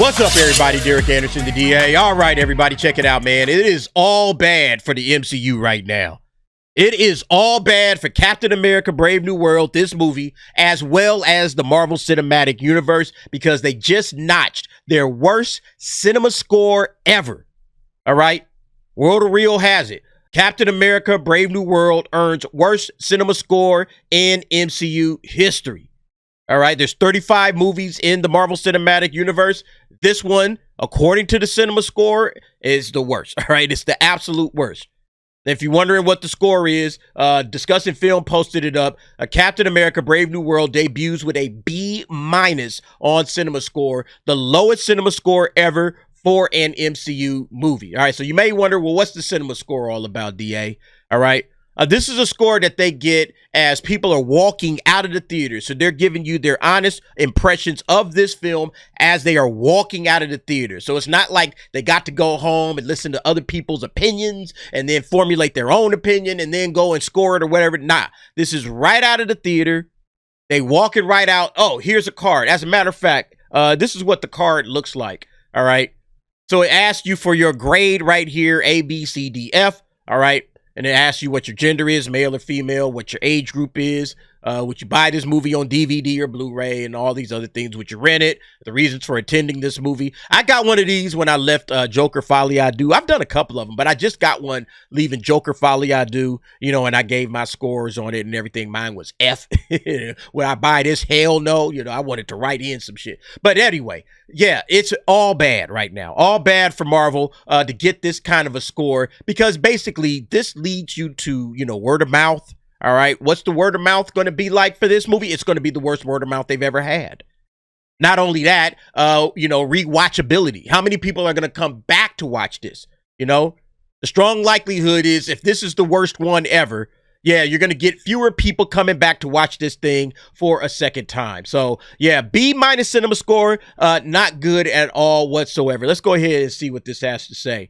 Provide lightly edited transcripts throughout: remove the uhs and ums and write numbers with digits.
What's up, everybody? Derek Anderson, the DA. All right, everybody, check it out, man. It is all bad for the MCU right now. It is all bad for Captain America: Brave New World, this movie, as well as the Marvel Cinematic Universe, because they just notched their worst cinema score ever. All right? World of Real has it. Captain America: Brave New World earns worst cinema score in MCU history. All right, there's 35 movies in the Marvel Cinematic Universe. This one, according to the Cinemascore, is the worst. All right, it's the absolute worst. If you're wondering what the score is, Discussing Film posted it up. Captain America: Brave New World debuts with a B- on Cinemascore, the lowest Cinemascore ever for an MCU movie. All right, so you may wonder, well, what's the Cinemascore all about, DA? All right. This is a score that they get as people are walking out of the theater. So they're giving you their honest impressions of this film as they are walking out of the theater. So it's not like they got to go home and listen to other people's opinions and then formulate their own opinion and then go and score it or whatever. Nah, this is right out of the theater. They walking right out. Oh, here's a card. As a matter of fact, this is what the card looks like. All right. So it asks you for your grade right here, A, B, C, D, F. All right. And it asks you what your gender is, male or female, what your age group is, would you buy this movie on DVD or Blu-ray, and all these other things. Would you rent it? The reasons for attending this movie. I got one of these when I left Joker Folly I Do. I've done a couple of them, but I just got one leaving Joker Folly I Do, you know, and I gave my scores on it and everything. Mine was F. Would I buy this? Hell no. You know, I wanted to write in some shit. But anyway, yeah, it's all bad right now. All bad for Marvel to get this kind of a score, because basically this leads you to, you know, word of mouth. All right. What's the word of mouth going to be like for this movie? It's going to be the worst word of mouth they've ever had. Not only that, you know, rewatchability. How many people are going to come back to watch this? You know, the strong likelihood is if this is the worst one ever, yeah, you're going to get fewer people coming back to watch this thing for a second time. So, yeah, B- Cinemascore, not good at all whatsoever. Let's go ahead and see what this has to say.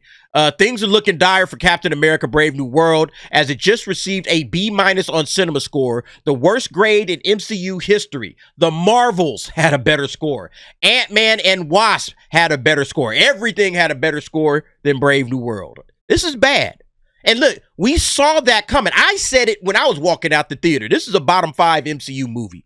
Things are looking dire for Captain America: Brave New World, as it just received a B- on Cinemascore, the worst grade in MCU history. The Marvels had a better score. Ant-Man and Wasp had a better score. Everything had a better score than Brave New World. This is bad. And look, we saw that coming. I said it when I was walking out the theater. This is a bottom 5 MCU movie.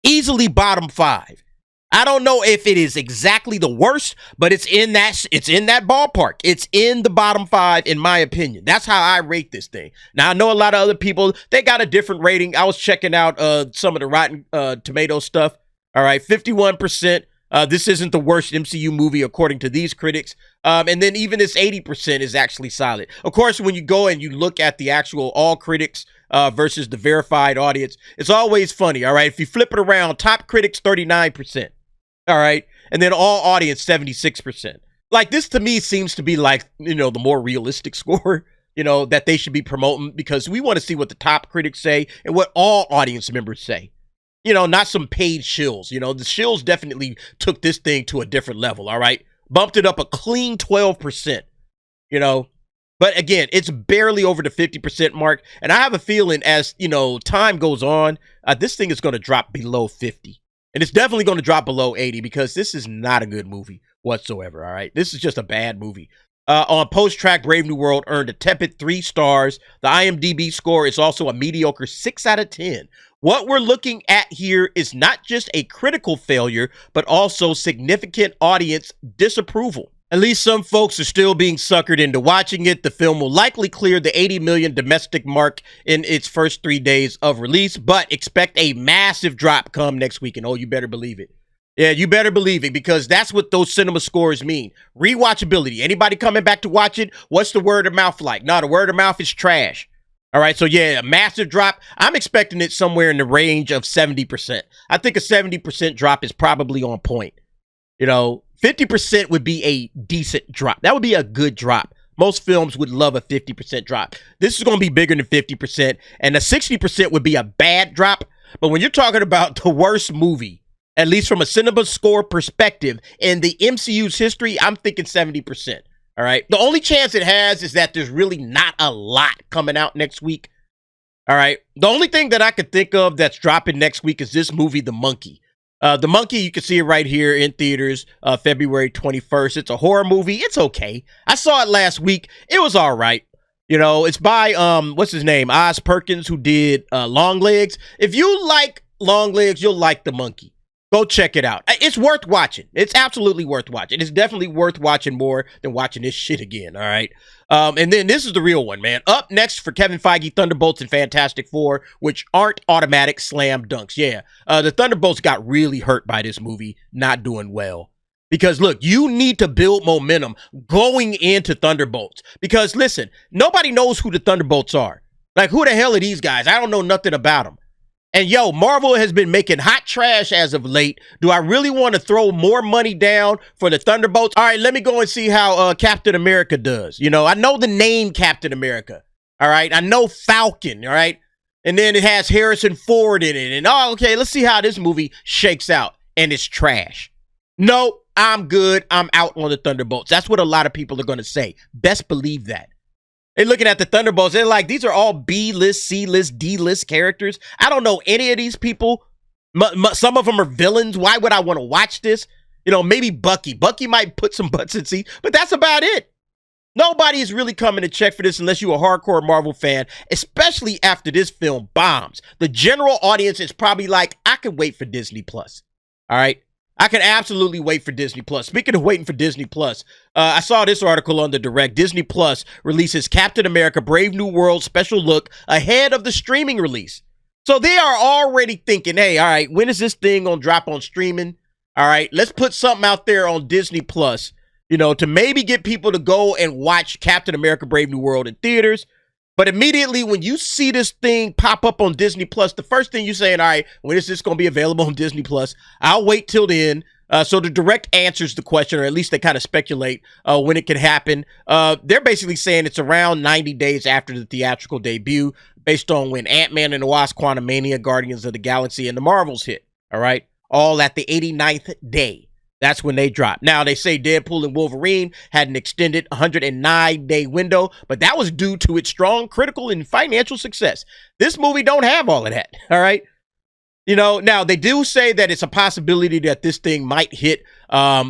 Easily bottom 5. I don't know if it is exactly the worst, but it's in that ballpark. It's in the bottom 5, in my opinion. That's how I rate this thing. Now, I know a lot of other people, they got a different rating. I was checking out some of the Rotten Tomato stuff. All right, 51%. This isn't the worst MCU movie according to these critics. And then even this 80% is actually solid. Of course, when you go and you look at the actual all critics versus the verified audience, it's always funny, all right? If you flip it around, top critics, 39%. All right? And then all audience, 76%. Like, this to me seems to be like, you know, the more realistic score, you know, that they should be promoting, because we want to see what the top critics say and what all audience members say. You know, not some paid shills. You know, the shills definitely took this thing to a different level, all right? Bumped it up a clean 12%, you know? But again, it's barely over the 50% mark. And I have a feeling as, you know, time goes on, this thing is going to drop below 50. And it's definitely going to drop below 80, because this is not a good movie whatsoever, all right? This is just a bad movie. On post-track, Brave New World earned a tepid 3 stars. The IMDb score is also a mediocre 6 out of 10. What we're looking at here is not just a critical failure, but also significant audience disapproval. At least some folks are still being suckered into watching it. The film will likely clear the 80 million domestic mark in its first 3 days of release, but expect a massive drop come next week. And oh, you better believe it. Yeah, you better believe it, because that's what those cinema scores mean. Rewatchability. Anybody coming back to watch it? What's the word of mouth like? No, the word of mouth is trash. All right, so yeah, a massive drop. I'm expecting it somewhere in the range of 70%. I think a 70% drop is probably on point. You know, 50% would be a decent drop. That would be a good drop. Most films would love a 50% drop. This is going to be bigger than 50%, and a 60% would be a bad drop. But when you're talking about the worst movie, at least from a cinema score perspective, in the MCU's history, I'm thinking 70%. All right. The only chance it has is that there's really not a lot coming out next week. All right. The only thing that I could think of that's dropping next week is this movie, The Monkey. The Monkey, you can see it right here in theaters, February 21st. It's a horror movie. It's okay. I saw it last week. It was all right. You know, it's by, what's his name? Oz Perkins, who did Long Legs. If you like Long Legs, you'll like The Monkey. Go check it out. It's worth watching. It's absolutely worth watching. It's definitely worth watching more than watching this shit again, all right? And then this is the real one, man. Up next for Kevin Feige, Thunderbolts and Fantastic Four, which aren't automatic slam dunks. Yeah, the Thunderbolts got really hurt by this movie not doing well. Because, look, you need to build momentum going into Thunderbolts. Because, listen, nobody knows who the Thunderbolts are. Like, who the hell are these guys? I don't know nothing about them. And, yo, Marvel has been making hot trash as of late. Do I really want to throw more money down for the Thunderbolts? All right, let me go and see how Captain America does. You know, I know the name Captain America. All right, I know Falcon, all right? And then it has Harrison Ford in it. And, oh, okay, let's see how this movie shakes out. And it's trash. Nope. I'm good. I'm out on the Thunderbolts. That's what a lot of people are going to say. Best believe that. They're looking at the Thunderbolts. They're like, these are all B-list, C-list, D-list characters. I don't know any of these people. Some of them are villains. Why would I want to watch this? You know, maybe Bucky. Bucky might put some butts in seats, but that's about it. Nobody is really coming to check for this unless you're a hardcore Marvel fan, especially after this film bombs. The general audience is probably like, I can wait for Disney Plus. All right? I can absolutely wait for Disney Plus. Speaking of waiting for Disney Plus, I saw this article on the Direct. Disney Plus releases Captain America Brave New World special look ahead of the streaming release. So they are already thinking, hey, all right, when is this thing going to drop on streaming? All right, let's put something out there on Disney Plus, you know, to maybe get people to go and watch Captain America Brave New World in theaters. But immediately when you see this thing pop up on Disney Plus, the first thing you're saying, all right, when is this going to be available on Disney Plus? I'll wait till then. So the Direct answers the question, or at least they kind of speculate when it can happen. They're basically saying it's around 90 days after the theatrical debut, based on when Ant-Man and the Wasp, Quantumania, Guardians of the Galaxy, and the Marvels hit. All right, all at the 89th day. That's when they drop. Now, they say Deadpool and Wolverine had an extended 109-day window, but that was due to its strong critical and financial success. This movie don't have all of that, all right? You know, now, they do say that it's a possibility that this thing might hit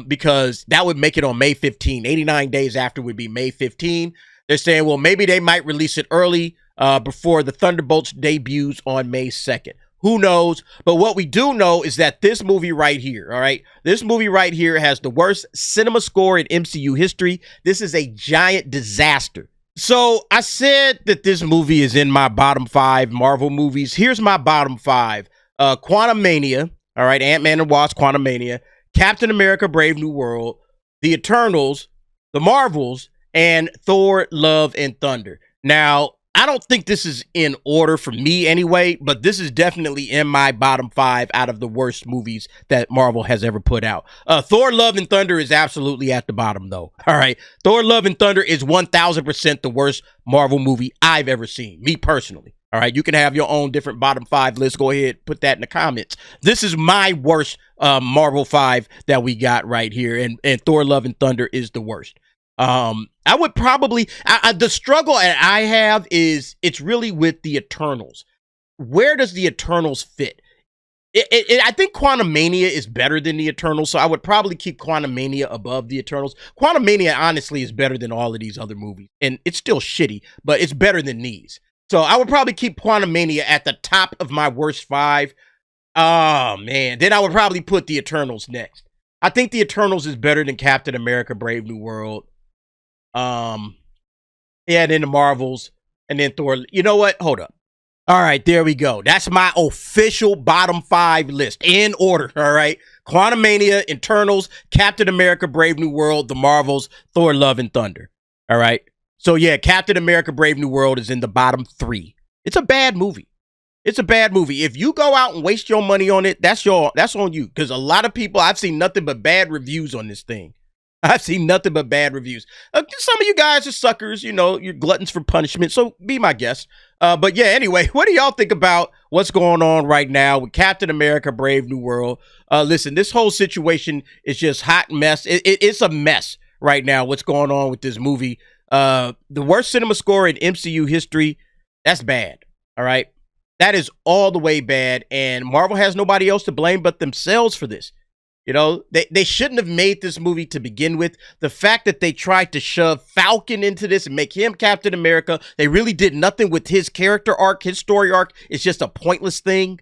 because that would make it on May 15. 89 days after would be May 15. They're saying, well, maybe they might release it early before the Thunderbolts debuts on May 2nd. Who knows? But what we do know is that this movie right here, all right, this movie right here has the worst cinema score in MCU history. This is a giant disaster. So I said that this movie is in my bottom 5 Marvel movies. Here's my bottom 5. Quantumania, all right, Ant-Man and Wasp, Quantumania, Captain America, Brave New World, The Eternals, The Marvels, and Thor, Love, and Thunder. Now, I don't think this is in order for me anyway, but this is definitely in my bottom 5 out of the worst movies that Marvel has ever put out. Thor, Love, and Thunder is absolutely at the bottom, though. All right. Thor, Love, and Thunder is 1,000% the worst Marvel movie I've ever seen, me personally. All right. You can have your own different bottom 5 list. Go ahead, put that in the comments. This is my worst Marvel 5 that we got right here, and Thor, Love, and Thunder is the worst. I would probably, the struggle I have is it's really with the Eternals. Where does the Eternals fit? I think Quantumania is better than the Eternals, so I would probably keep Quantumania above the Eternals. Quantumania, honestly, is better than all of these other movies, and it's still shitty, but it's better than these. So I would probably keep Quantumania at the top of my worst 5. Oh, man. Then I would probably put the Eternals next. I think the Eternals is better than Captain America, Brave New World. Yeah, then the Marvels, and then Thor. You know what? Hold up. All right, there we go. That's my official bottom 5 list in order. All right. Quantumania, Eternals, Captain America, Brave New World, the Marvels, Thor, Love, and Thunder. All right. So yeah, Captain America, Brave New World is in the bottom 3. It's a bad movie. It's a bad movie. If you go out and waste your money on it, that's on you. Because a lot of people, I've seen nothing but bad reviews on this thing. I've seen nothing but bad reviews. Some of you guys are suckers, you know, you're gluttons for punishment, so be my guest. But yeah, anyway, what do y'all think about what's going on right now with Captain America, Brave New World? Listen, this whole situation is just hot mess. It's a mess right now, what's going on with this movie. The worst cinema score in MCU history, that's bad, all right? That is all the way bad, and Marvel has nobody else to blame but themselves for this. You know, they shouldn't have made this movie to begin with. The fact that they tried to shove Falcon into this and make him Captain America, they really did nothing with his character arc, his story arc. It's just a pointless thing.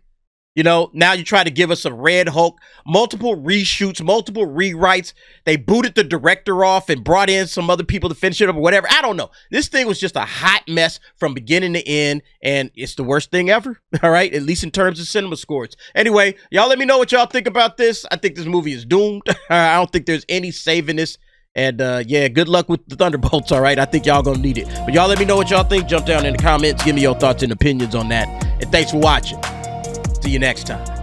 You know, now you try to give us a Red Hulk, multiple reshoots, multiple rewrites. They booted the director off and brought in some other people to finish it up or whatever. I don't know. This thing was just a hot mess from beginning to end, and it's the worst thing ever, all right? At least in terms of cinema scores. Anyway, y'all let me know what y'all think about this. I think this movie is doomed. I don't think there's any saving this. And yeah, good luck with the Thunderbolts, all right? I think y'all gonna need it. But y'all let me know what y'all think. Jump down in the comments. Give me your thoughts and opinions on that. And thanks for watching. See you next time.